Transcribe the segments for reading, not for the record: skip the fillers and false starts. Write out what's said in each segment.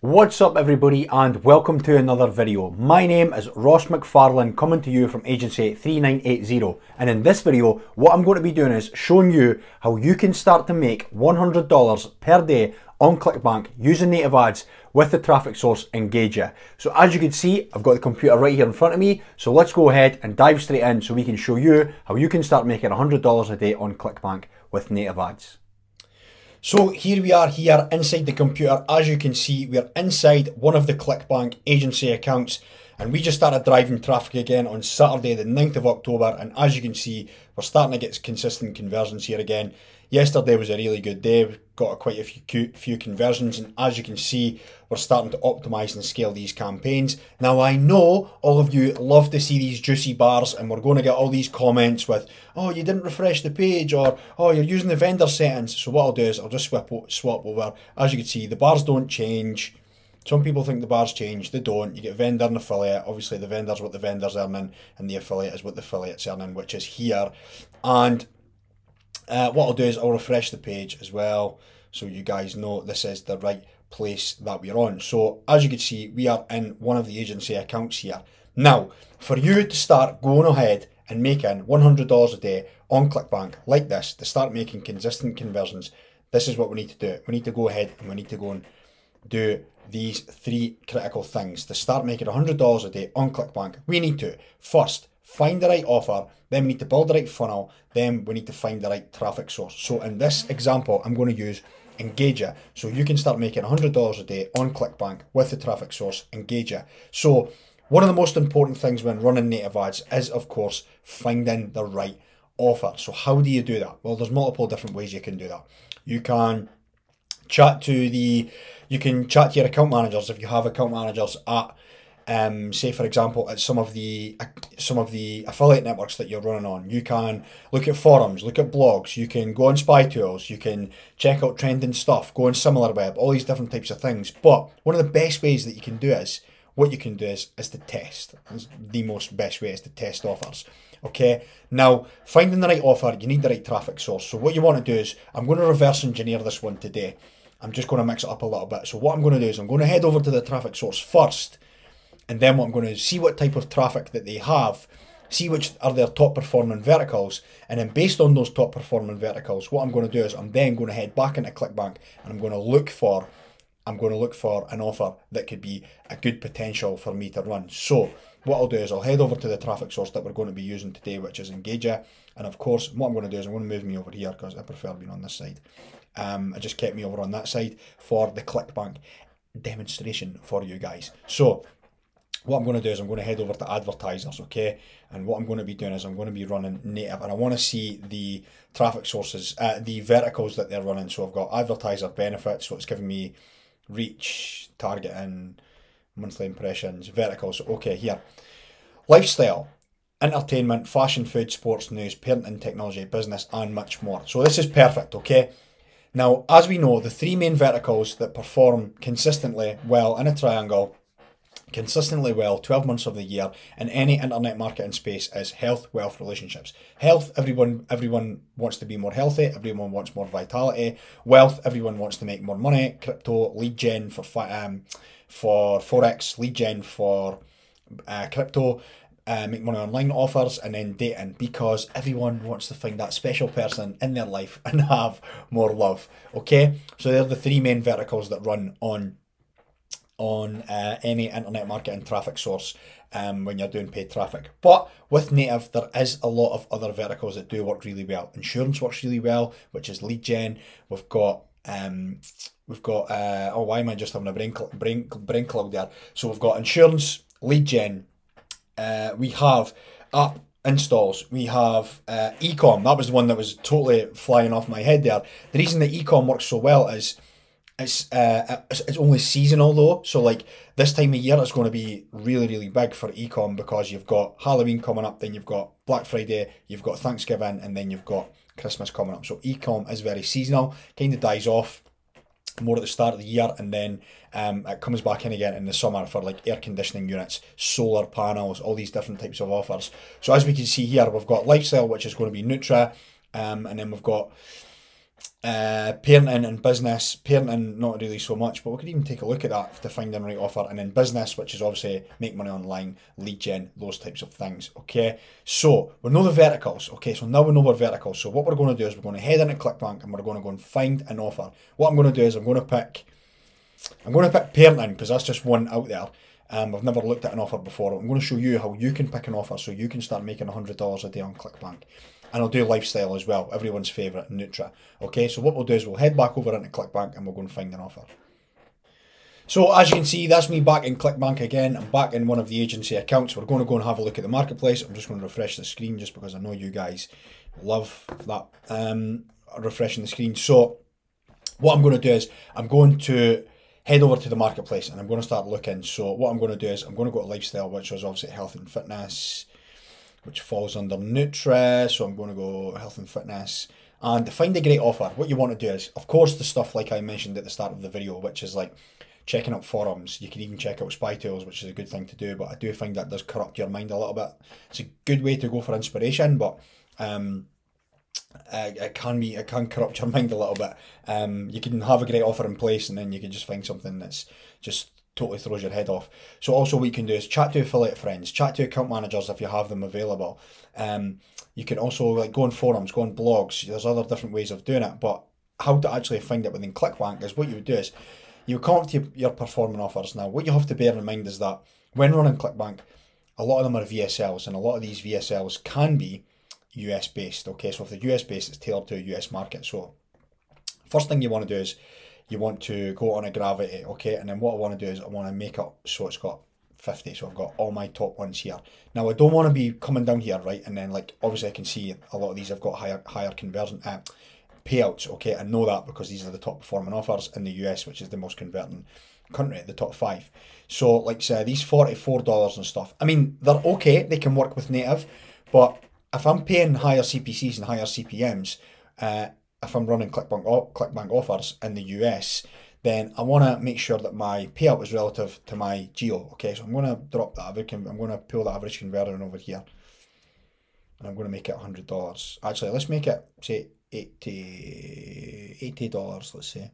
What's up everybody and welcome to another video. My name is Ross McFarlane coming to you from Agency 3980, and in this video what I'm going to be doing is showing you how you can start to make $100 per day on Clickbank using native ads with the traffic source Engageya. So as you can see, I've got the computer right here in front of me, so let's go ahead and dive straight in so we can show you how you can start making $100 a day on Clickbank with native ads. So here we are here inside the computer. As you can see, we're inside one of the Clickbank agency accounts, and we just started driving traffic again on Saturday the 9th of October, and as you can see, we're starting to get consistent conversions here again. Yesterday was a really good day. We've got quite a few conversions, and as you can see, we're starting to optimize and scale these campaigns. Now I know all of you love to see these juicy bars, and we're going to get all these comments with, oh, you didn't refresh the page, or oh, you're using the vendor settings. So what I'll do is I'll just swap over. As you can see, the bars don't change. Some people think the bars change, they don't. You get vendor and affiliate. Obviously the vendor's what the vendor's earning and the affiliate is what the affiliate's earning, which is here. And what I'll do is I'll refresh the page as well, so you guys know this is the right place that we're on. So as you can see, we are in one of the agency accounts here. Now, for you to start going ahead and making $100 a day on Clickbank like this, to start making consistent conversions, this is what we need to do. We need to go ahead and we need to go and do these three critical things. To start making $100 a day on Clickbank, we need to first find the right offer, then we need to build the right funnel, then we need to find the right traffic source. So in this example, I'm going to use Engageya. So you can start making $100 a day on Clickbank with the traffic source Engageya. So one of the most important things when running native ads is, of course, finding the right offer. So how do you do that? Well, there's multiple different ways you can do that. You can chat to your account managers if you have account managers at say for example at some of the affiliate networks that you're running on. You can look at forums, look at blogs, you can go on spy tools, you can check out trending stuff, go on SimilarWeb, all these different types of things. But one of the best ways that you can do is, what you can do is to test. The most best way is to test offers. Okay, now finding the right offer, you need the right traffic source. So what you want to do is, I'm going to reverse engineer this one today. I'm just going to mix it up a little bit. So what I'm going to do is I'm going to head over to the traffic source first, and then what I'm going to see what type of traffic that they have, see which are their top performing verticals, and then based on those top performing verticals, what I'm going to do is I'm then going to head back into Clickbank and I'm going to look for an offer that could be a good potential for me to run. So what I'll do is I'll head over to the traffic source that we're going to be using today, which is Engageya. And of course, what I'm going to do is I'm going to move me over here because I prefer being on this side. I just kept me over on that side for the Clickbank demonstration for you guys. So what I'm going to do is I'm going to head over to advertisers, okay? And what I'm going to be doing is I'm going to be running native, and I want to see the traffic sources, the verticals that they're running. So I've got advertiser benefits, so it's giving me reach, targeting, monthly impressions, verticals. Okay, here. Lifestyle, entertainment, fashion, food, sports, news, parenting, technology, business, and much more. So this is perfect, okay? Now, as we know, the three main verticals that perform consistently well in a triangle, consistently well 12 months of the year in any internet marketing space is health, wealth, relationships. Health, everyone wants to be more healthy, everyone wants more vitality. Wealth, everyone wants to make more money. Crypto, lead gen for forex, lead gen for crypto, make money online offers, and then dating, because everyone wants to find that special person in their life and have more love. Okay, so they're the three main verticals that run on any internet marketing traffic source when you're doing paid traffic. But with native, there is a lot of other verticals that do work really well. Insurance works really well, which is lead gen. We've got oh, why am I just having a brain cloud there? So we've got insurance, lead gen, we have app installs, we have ecom. That was the one that was totally flying off my head there. The reason that ecom works so well is it's only seasonal though, so like this time of year it's going to be really big for ecom, because you've got Halloween coming up, then you've got Black Friday, you've got Thanksgiving, and then you've got Christmas coming up. So ecom is very seasonal, kind of dies off more at the start of the year, and then it comes back in again in the summer for like air conditioning units, solar panels, all these different types of offers. So as we can see here, we've got lifestyle, which is going to be Nutra, and then we've got Parenting and business, parenting not really so much, but we could even take a look at that to find the right offer. And then business, which is obviously make money online, lead gen, those types of things. Okay, so we know the verticals. Okay, so now we know we're verticals. So what we're going to do is we're going to head into Clickbank and we're going to go and find an offer. What I'm going to do is I'm going to pick parenting because that's just one out there. I've never looked at an offer before. I'm going to show you how you can pick an offer so you can start making $100 a day on Clickbank. And I'll do lifestyle as well, everyone's favourite, Nutra. Okay, so what we'll do is we'll head back over into Clickbank and we'll go and find an offer. So as you can see, that's me back in Clickbank again. I'm back in one of the agency accounts. We're going to go and have a look at the marketplace. I'm just going to refresh the screen just because I know you guys love that, refreshing the screen. So what I'm going to do is I'm going to head over to the marketplace and I'm going to start looking. So what I'm going to do is I'm going to go to lifestyle, which is obviously health and fitness, which falls under Nutra. So I'm going to go health and fitness and to find a great offer. What you want to do is, of course, the stuff like I mentioned at the start of the video, which is like checking out forums. You can even check out spy tools, which is a good thing to do, but I do find that does corrupt your mind a little bit. It's a good way to go for inspiration, but it can corrupt your mind a little bit. You can have a great offer in place and then you can just find something that's just totally throws your head off. So also what you can do is chat to affiliate friends, chat to account managers if you have them available. You can also like go on forums, go on blogs. There's other different ways of doing it, but how to actually find it within Clickbank is what you would do is you come up to your performing offers. Now what you have to bear in mind is that when running Clickbank, a lot of them are VSLs and a lot of these VSLs can be US based. Okay, so if they're US based, it's tailored to a US market. So first thing you want to do is you want to go on a gravity, okay, and then what I want to do is I want to make it so it's got 50, so I've got all my top ones here. Now I don't want to be coming down here, right, and then like obviously I can see a lot of these have got higher conversion payouts, okay, I know that because these are the top performing offers in the US, which is the most converting country, the top 5. So like say these $44 and stuff, I mean they're okay, they can work with native, but if I'm paying higher CPCs and higher CPMs, if I'm running Clickbank offers in the US, then I want to make sure that my payout is relative to my geo. Okay, so I'm going to drop that average. I'm going to pull that average conversion over here, and I'm going to make it $100. Actually, let's make it say $80. Let's say,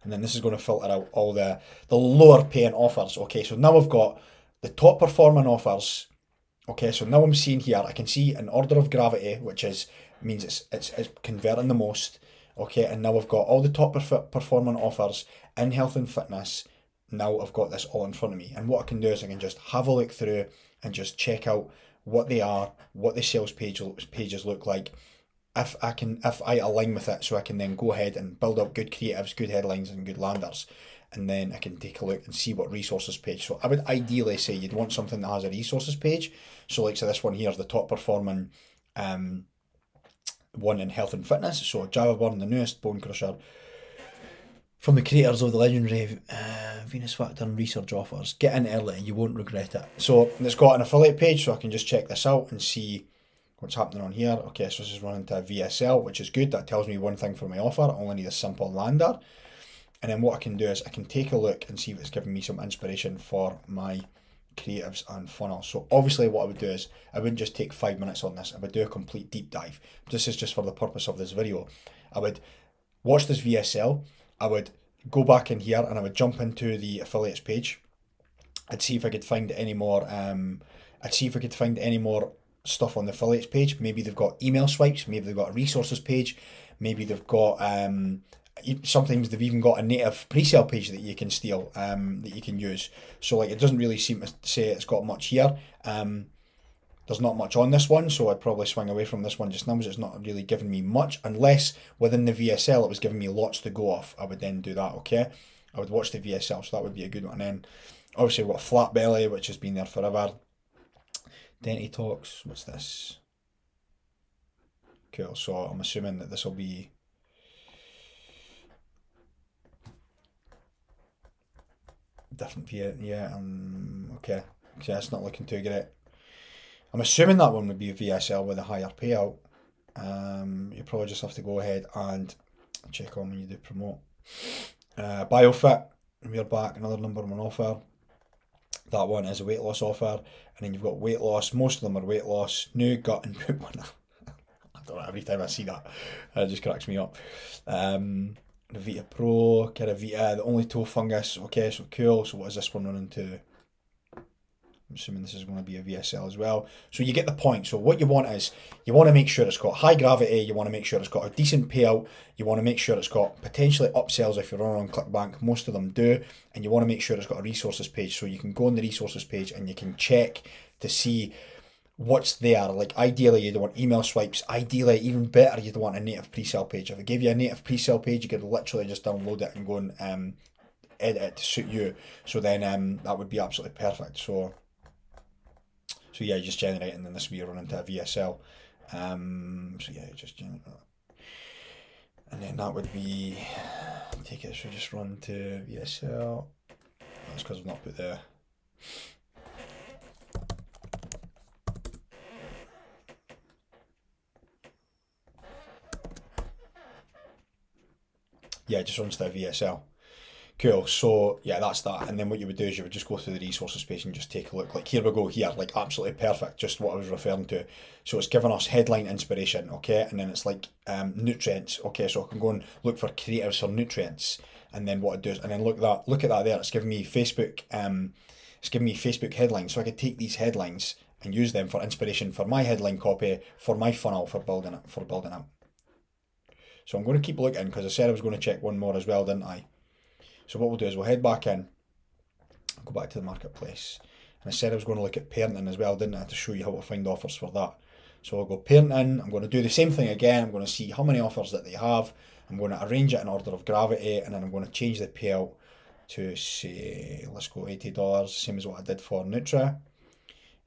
and then this is going to filter out all the lower paying offers. Okay, so now I've got the top performing offers. Okay, so now I'm seeing here, I can see an order of gravity, which means it's converting the most. Okay, and now I've got all the top performing offers in health and fitness. Now I've got this all in front of me. And what I can do is I can just have a look through and just check out what they are, what the sales pages look like. If I align with it, so I can then go ahead and build up good creatives, good headlines and good landers. And then I can take a look and see what resources page. So I would ideally say you'd want something that has a resources page. So like so this one here is the top performing one in health and fitness. So Java Burn, the newest bone crusher from the creators of the legendary Venus Factor and research offers. Get in early, you won't regret it. So it's got an affiliate page, so I can just check this out and see what's happening on here. Okay, so this is running to a VSL, which is good. That tells me one thing for my offer. I only need a simple lander. And then what I can do is I can take a look and see if it's giving me some inspiration for my creatives and funnels. So obviously what I would do is I wouldn't just take 5 minutes on this. I would do a complete deep dive. This is just for the purpose of this video. I would watch this VSL. I would go back in here and I would jump into the affiliates page. I'd see if I could find any more. Stuff on the affiliates page. Maybe they've got email swipes. Maybe they've got a resources page. Maybe they've got sometimes they've even got a native pre-sale page that you can steal, that you can use. So like it doesn't really seem to say it's got much here. There's not much on this one, so I'd probably swing away from this one just now because it's not really giving me much, unless within the VSL it was giving me lots to go off. I would then do that, okay? I would watch the VSL, so that would be a good one. And then obviously we've got Flat Belly, which has been there forever. Denty Talks, what's this? Cool, so I'm assuming that this will be different view, yeah, okay, that's not looking too great. I'm assuming that one would be a VSL with a higher payout. You probably just have to go ahead and check on when you do promote. BioFit, we're back, another #1 offer. That one is a weight loss offer, and then you've got weight loss. Most of them are weight loss. New gut and poop one. don't know, every time I see that, it just cracks me up. Vita Pro, Vita, the only toe fungus. Okay, so cool. So what is this one running to? I'm assuming this is going to be a VSL as well. So you get the point. So what you want is, you want to make sure it's got high gravity, you want to make sure it's got a decent payout, you want to make sure it's got potentially upsells if you're on Clickbank, most of them do, and you want to make sure it's got a resources page. So you can go on the resources page and you can check to see what's there. Like ideally you'd want email swipes, ideally even better you'd want a native pre-sale page. If I gave you a native pre-sale page, you could literally just download it and go and edit it to suit you. So then that would be absolutely perfect. So yeah, you just generate, and then this will be run into a VSL. So yeah, just generate that. And then that would be, take it, so just run to VSL. That's because I've not put the, yeah, it just runs to a VSL. Cool, so yeah, that's that. And then what you would do is you would just go through the resources page and just take a look. Like here we go here, like absolutely perfect, just what I was referring to. So it's giving us headline inspiration, okay? And then it's like nutrients, okay? So I can go and look for creatives for nutrients. And then what it does, and then look at that there, it's giving me Facebook, headlines. So I could take these headlines and use them for inspiration for my headline copy, for my funnel, for building it. So I'm going to keep looking, because I said I was going to check one more as well, didn't I? So what we'll do is we'll head back in, go back to the marketplace. And I said I was going to look at parenting as well, didn't I, to show you how to find offers for that. So I'll go parenting, I'm going to do the same thing again, I'm going to see how many offers that they have, I'm going to arrange it in order of gravity, and then I'm going to change the payout to, say, let's go $80, same as what I did for Nutra,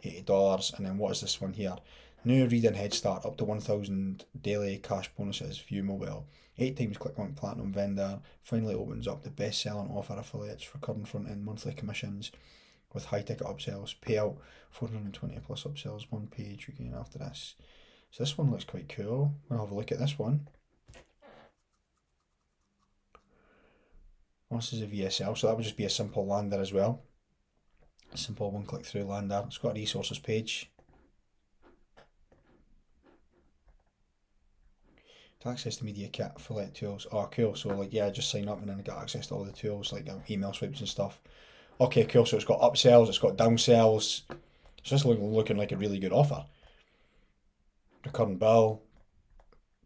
$80, and then what is this one here? New reading head start, up to 1,000 daily cash bonuses, view mobile. 8 times Clickbank Platinum vendor, finally opens up the best selling offer affiliates, recurring front end monthly commissions with high ticket upsells, payout 420 plus upsells, 1 page again after this. So this one looks quite cool. We'll have a look at this one. This is a VSL, so that would just be a simple lander as well. A simple one click through lander. It's got a resources page. To access the media kit, affiliate tools. Oh, cool. So like, yeah, just sign up and then I get access to all the tools, like email swipes and stuff. Okay, cool. So it's got upsells, it's got downsells. It's just looking like a really good offer. Recurring bill.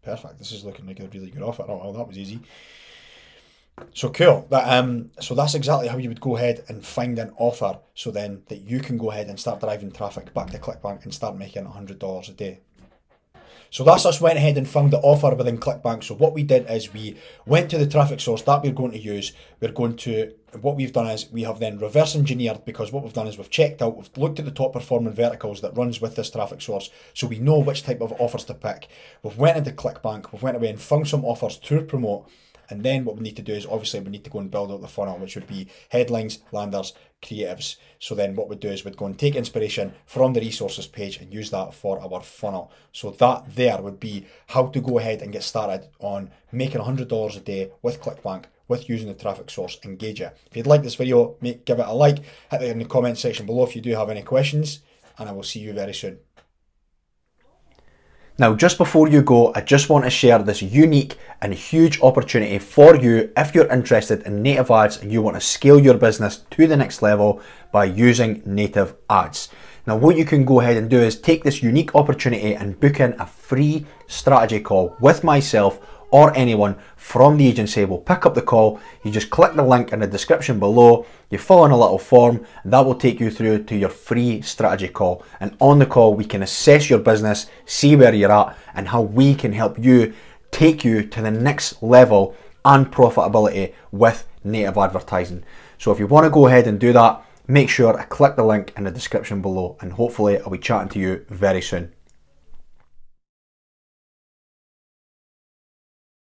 Perfect. This is looking like a really good offer. Oh, well, that was easy. So cool. So that's exactly how you would go ahead and find an offer, so then that you can go ahead and start driving traffic back to Clickbank and start making $100 a day. So that's us went ahead and found the offer within Clickbank. So what we did is we went to the traffic source that we're going to use. What we've done is we have then reverse engineered, because what we've done is we've checked out, we've looked at the top performing verticals that runs with this traffic source, so we know which type of offers to pick. We've went into Clickbank, we've went away and found some offers to promote. And then what we need to do is, obviously, we need to go and build out the funnel, which would be headlines, landers, creatives. So then what we'd do is we'd go and take inspiration from the resources page and use that for our funnel. So that there would be how to go ahead and get started on making $100 a day with Clickbank, with using the traffic source Engageya. If you'd like this video, give it a like, hit it in the comment section below if you do have any questions, and I will see you very soon. Now, just before you go, I just want to share this unique and huge opportunity for you if you're interested in native ads and you want to scale your business to the next level by using native ads. Now, what you can go ahead and do is take this unique opportunity and book in a free strategy call with myself or anyone from the agency. Will pick up the call. You just click the link in the description below, you fill in a little form, and that will take you through to your free strategy call. And on the call, we can assess your business, see where you're at, and how we can help you take you to the next level and profitability with native advertising. So if you want to go ahead and do that, make sure to click the link in the description below, and hopefully I'll be chatting to you very soon.